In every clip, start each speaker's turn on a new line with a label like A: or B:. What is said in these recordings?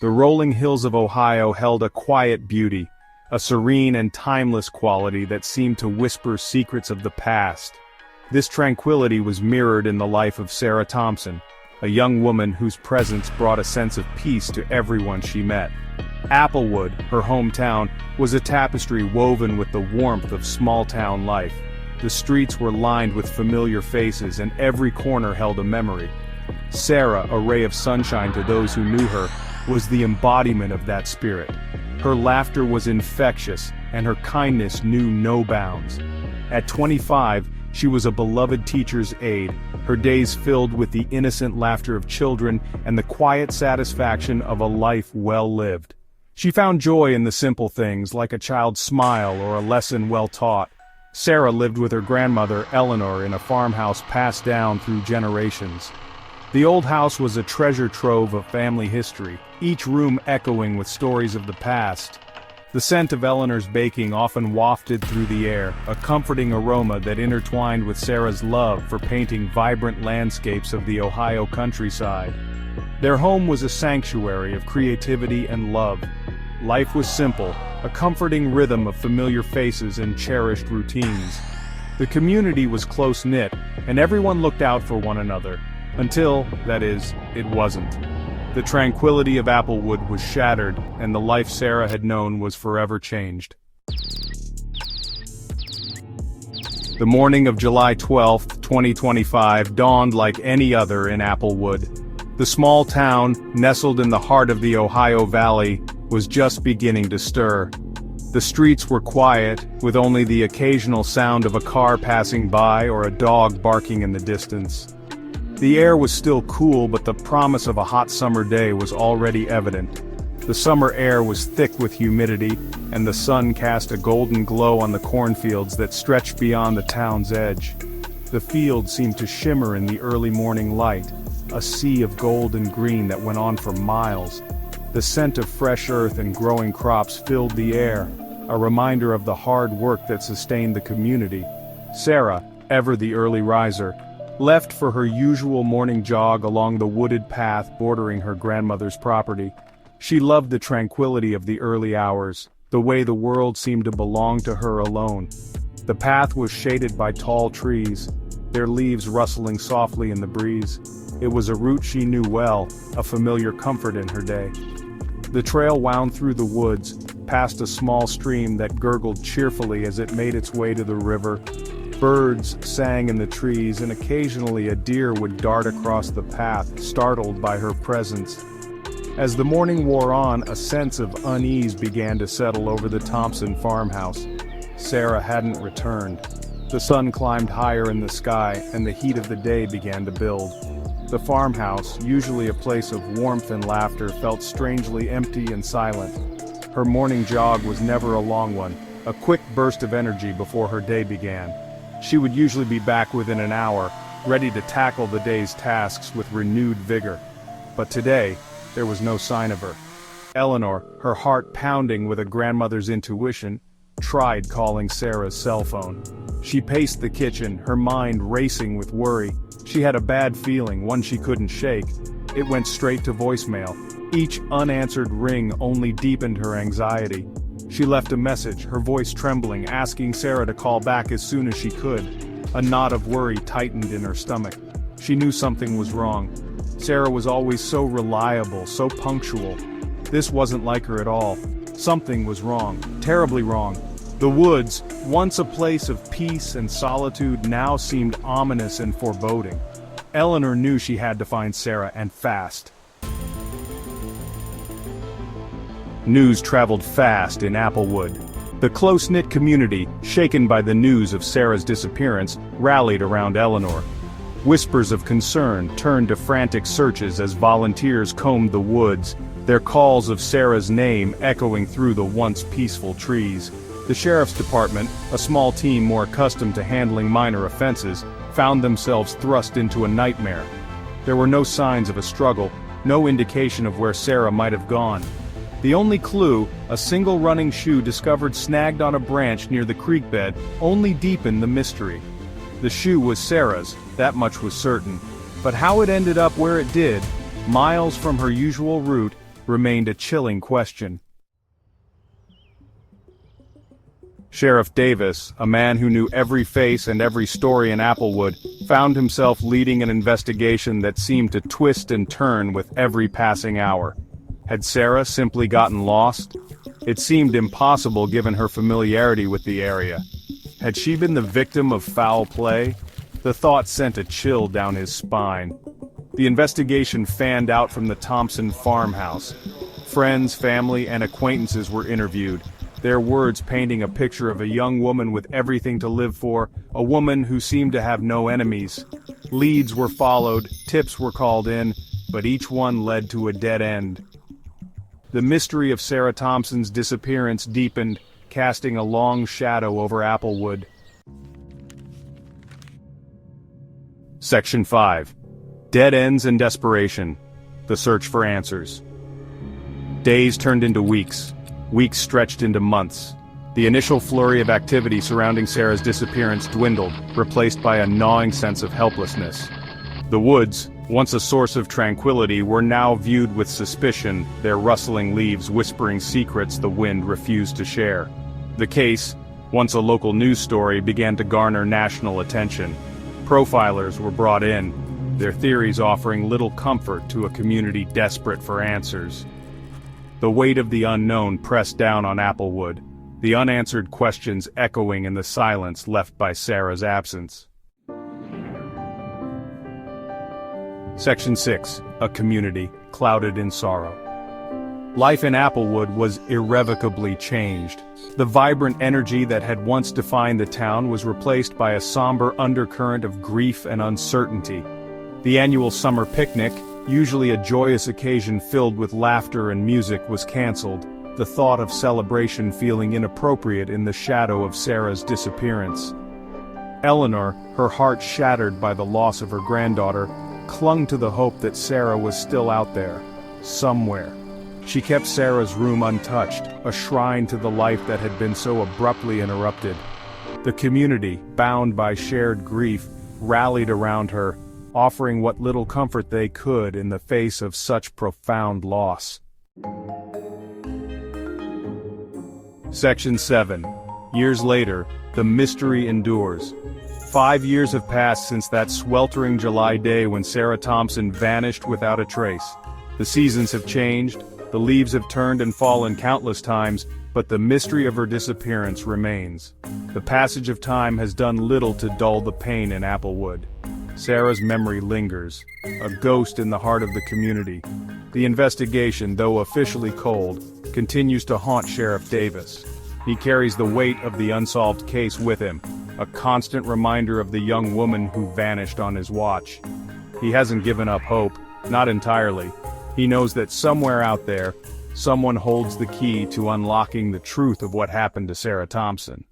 A: The rolling hills of Ohio held a quiet beauty, a serene and timeless quality that seemed to whisper secrets of the past. This tranquility was mirrored in the life of Sarah Thompson, a young woman whose presence brought a sense of peace to everyone she met. Applewood, her hometown, was a tapestry woven with the warmth of small-town life. The streets were lined with familiar faces and every corner held a memory. Sarah, a ray of sunshine to those who knew her, was the embodiment of that spirit. Her laughter was infectious, and her kindness knew no bounds. At 25, she was a beloved teacher's aide, her days filled with the innocent laughter of children and the quiet satisfaction of a life well lived. She found joy in the simple things, like a child's smile or a lesson well taught. Sarah lived with her grandmother, Eleanor, in a farmhouse passed down through generations. The old house was a treasure trove of family history, each room echoing with stories of the past. The scent of Eleanor's baking often wafted through the air, a comforting aroma that intertwined with Sarah's love for painting vibrant landscapes of the Ohio countryside. Their home was a sanctuary of creativity and love. Life was simple, a comforting rhythm of familiar faces and cherished routines. The community was close-knit, and everyone looked out for one another. Until, that is, it wasn't. The tranquility of Applewood was shattered, and the life Sarah had known was forever changed. The morning of July 12, 2025, dawned like any other in Applewood. The small town, nestled in the heart of the Ohio Valley, was just beginning to stir. The streets were quiet, with only the occasional sound of a car passing by or a dog barking in the distance. The air was still cool, but the promise of a hot summer day was already evident. The summer air was thick with humidity, and the sun cast a golden glow on the cornfields that stretched beyond the town's edge. The fields seemed to shimmer in the early morning light, a sea of gold and green that went on for miles. The scent of fresh earth and growing crops filled the air, a reminder of the hard work that sustained the community. Sarah, ever the early riser, left for her usual morning jog along the wooded path bordering her grandmother's property. She loved the tranquility of the early hours, the way the world seemed to belong to her alone. The path was shaded by tall trees, their leaves rustling softly in the breeze. It was a route she knew well, a familiar comfort in her day. The trail wound through the woods, past a small stream that gurgled cheerfully as it made its way to the river. Birds sang in the trees, and occasionally a deer would dart across the path, startled by her presence. As the morning wore on, a sense of unease began to settle over the Thompson farmhouse. Sarah hadn't returned. The sun climbed higher in the sky, and the heat of the day began to build. The farmhouse, usually a place of warmth and laughter, felt strangely empty and silent. Her morning jog was never a long one, a quick burst of energy before her day began. She would usually be back within an hour, ready to tackle the day's tasks with renewed vigor. But today, there was no sign of her. Eleanor, her heart pounding with a grandmother's intuition, tried calling Sarah's cell phone. She paced the kitchen, her mind racing with worry. She had a bad feeling, one she couldn't shake. It went straight to voicemail. Each unanswered ring only deepened her anxiety. She left a message, her voice trembling, asking Sarah to call back as soon as she could. A knot of worry tightened in her stomach. She knew something was wrong. Sarah was always so reliable, so punctual. This wasn't like her at all. Something was wrong, terribly wrong. The woods, once a place of peace and solitude, now seemed ominous and foreboding. Eleanor knew she had to find Sarah, and fast. News traveled fast in Applewood. The close-knit community, shaken by the news of Sarah's disappearance, rallied around Eleanor. Whispers of concern turned to frantic searches as volunteers combed the woods, their calls of Sarah's name echoing through the once peaceful trees. The sheriff's department, a small team more accustomed to handling minor offenses, found themselves thrust into a nightmare. There were no signs of a struggle, no indication of where Sarah might have gone. The only clue, a single running shoe discovered snagged on a branch near the creek bed, only deepened the mystery. The shoe was Sarah's, that much was certain. But how it ended up where it did, miles from her usual route, remained a chilling question. Sheriff Davis, a man who knew every face and every story in Applewood, found himself leading an investigation that seemed to twist and turn with every passing hour. Had Sarah simply gotten lost? It seemed impossible given her familiarity with the area. Had she been the victim of foul play? The thought sent a chill down his spine. The investigation fanned out from the Thompson farmhouse. Friends, family, and acquaintances were interviewed, their words painting a picture of a young woman with everything to live for, a woman who seemed to have no enemies. Leads were followed, tips were called in, but each one led to a dead end. The mystery of Sarah Thompson's disappearance deepened, casting a long shadow over Applewood. Section 5. Dead Ends and Desperation. The Search for Answers. Days turned into weeks. Weeks stretched into months. The initial flurry of activity surrounding Sarah's disappearance dwindled, replaced by a gnawing sense of helplessness. The woods, once a source of tranquility, were now viewed with suspicion, their rustling leaves whispering secrets the wind refused to share. The case, once a local news story, began to garner national attention. Profilers were brought in, their theories offering little comfort to a community desperate for answers. The weight of the unknown pressed down on Applewood, the unanswered questions echoing in the silence left by Sarah's absence. Section 6. A community clouded in sorrow. Life in Applewood was irrevocably changed. The vibrant energy that had once defined the town was replaced by a somber undercurrent of grief and uncertainty. The annual summer picnic, usually a joyous occasion filled with laughter and music, was canceled, the thought of celebration feeling inappropriate in the shadow of Sarah's disappearance. Eleanor, her heart shattered by the loss of her granddaughter, clung to the hope that Sarah was still out there, somewhere. She kept Sarah's room untouched, a shrine to the life that had been so abruptly interrupted. The community, bound by shared grief, rallied around her, offering what little comfort they could in the face of such profound loss. Section 7. Years later, the mystery endures. 5 years have passed since that sweltering July day when Sarah Thompson vanished without a trace. The seasons have changed, the leaves have turned and fallen countless times, but the mystery of her disappearance remains. The passage of time has done little to dull the pain in Applewood. Sarah's memory lingers, a ghost in the heart of the community. The investigation, though officially cold, continues to haunt Sheriff Davis. He carries the weight of the unsolved case with him, a constant reminder of the young woman who vanished on his watch. He hasn't given up hope, not entirely. He knows that somewhere out there, someone holds the key to unlocking the truth of what happened to Sarah Thompson.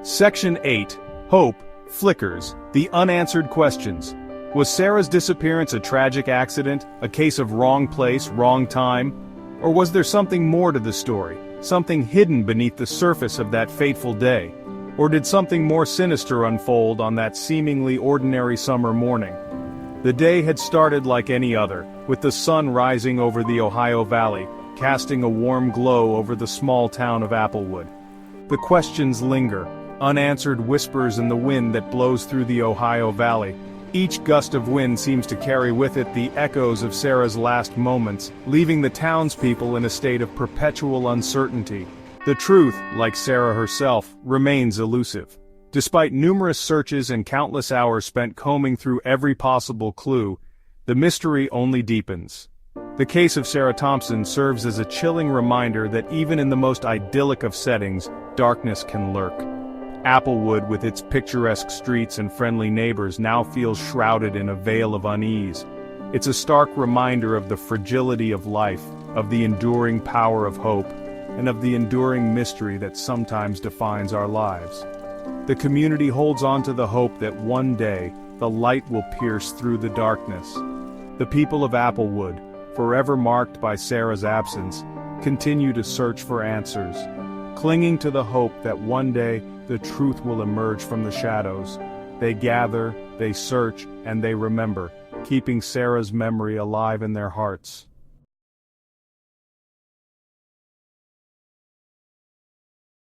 A: Section 8. Hope flickers, the unanswered questions. Was Sarah's disappearance a tragic accident, a case of wrong place, wrong time? Or was there something more to the story, something hidden beneath the surface of that fateful day? Or did something more sinister unfold on that seemingly ordinary summer morning? The day had started like any other, with the sun rising over the Ohio Valley, casting a warm glow over the small town of Applewood. The questions linger, unanswered whispers in the wind that blows through the Ohio Valley. Each gust of wind seems to carry with it the echoes of Sarah's last moments, leaving the townspeople in a state of perpetual uncertainty. The truth, like Sarah herself, remains elusive. Despite numerous searches and countless hours spent combing through every possible clue, the mystery only deepens. The case of Sarah Thompson serves as a chilling reminder that even in the most idyllic of settings, darkness can lurk. Applewood, with its picturesque streets and friendly neighbors, now feels shrouded in a veil of unease. It's a stark reminder of the fragility of life, of the enduring power of hope, and of the enduring mystery that sometimes defines our lives. The community holds on to the hope that one day, the light will pierce through the darkness. The people of Applewood, forever marked by Sarah's absence, continue to search for answers, clinging to the hope that one day the truth will emerge from the shadows. They gather, they search, and they remember, keeping Sarah's memory alive in their hearts.